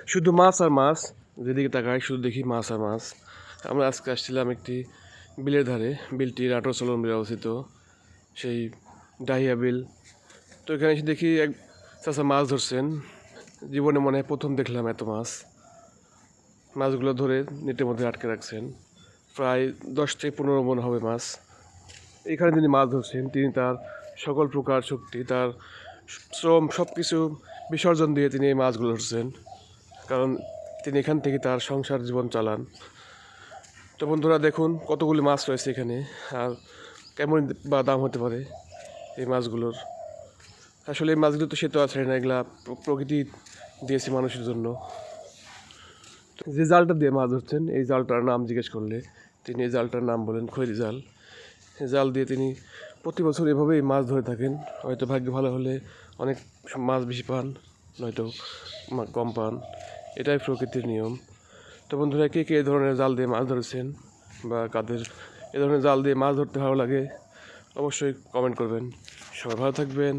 শুধু মাছ আর মাছ, যেদিকে তাকাই শুধু দেখি মাছ আর মাছ। আমরা আজকে আসছিলাম একটি বিলের ধারে, বিলটি নাটোর চলনবিলে অবস্থিত, সেই ডাহিয়া বিল। তো এখানে এসে দেখি এক চাচা মাছ ধরছেন। জীবনে মনে হয় প্রথম দেখলাম এত মাছ। মাছগুলো ধরে নেটের মধ্যে আটকে রাখছেন, প্রায় 10 থেকে 15 মণ হবে মাছ। এখানে যিনি মাছ ধরছেন তিনি তার সকল প্রকার শক্তি, তার শ্রম সব কিছু বিসর্জন দিয়ে তিনি এই মাছগুলো ধরছেন, কারণ তিনি এখান থেকে তার সংসার জীবন চালান। তো বন্ধুরা দেখুন কতগুলি মাছ রয়েছে এখানে, আর কেমন বা দাম হতে পারে এই মাছগুলোর। আসলে এই মাছগুলো তো সে তো আছে না, এগুলা প্রকৃতি দিয়েছে মানুষের জন্য। যে জালটা দিয়ে মাছ ধরছেন এই জালটার নাম জিজ্ঞেস করলে তিনি এই জালটার নাম বলেন খৈরি জাল। জাল দিয়ে তিনি প্রতি বছর এভাবেই মাছ ধরে থাকেন। হয়তো ভাগ্য ভালো হলে অনেক মাছ বেশি পান, নয়তো কম পান। এটাই প্রকৃতির নিয়ম। তো বন্ধুরা, কে কে এ ধরনের জাল দিয়ে মাছ ধরেছেন বা কাদের এ ধরনের জাল দিয়ে মাছ ধরতে ভালো লাগে অবশ্যই কমেন্ট করবেন। সবাই ভালো থাকবেন।